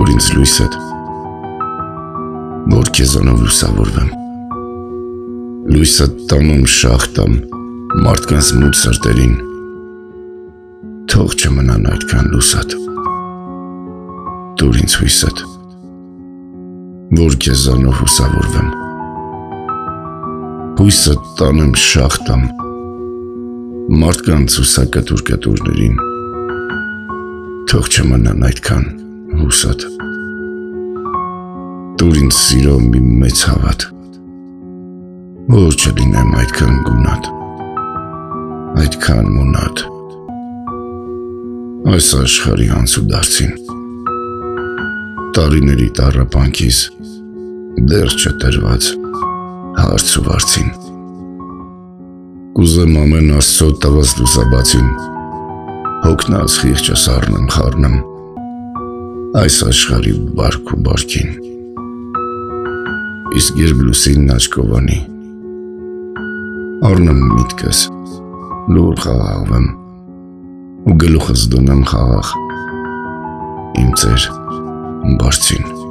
որ ինձ լույսդ, որ քեզանով լուսավորվեմ, լույսդ տանում շախտամ մարդկանց մութ սրտերին, թող չմնան այդքան լուսատ, տուր ինձ հույսդ, որ քեզանով լուսավորվեմ, հույսդ տանեմ շախտամ մարդկանց ուսակտուր-կտուրներին, թող չմնան այդքան հուսատ, տուր ինձ սիրո մի մեծ հավատ, որ չլինեմ այդքան գունատ, այդքան մունատ, այս աշխարհի անցուդարձին, տարիների տառապանքիս դեռ չտրված հարց ու վարձին, կուզեմ ամեն Աստծո տված լուսաբացին, հոգնած խիղճս առնեմ խառնեմ այս աշխարհի բարք ու բարքին, իսկ երբ լուսինն աչքով անի, առնեմ միտքս, լուր խաղաղվեմ ու գլուխս դնեմ խաղաղ իմ ծեր բարձին։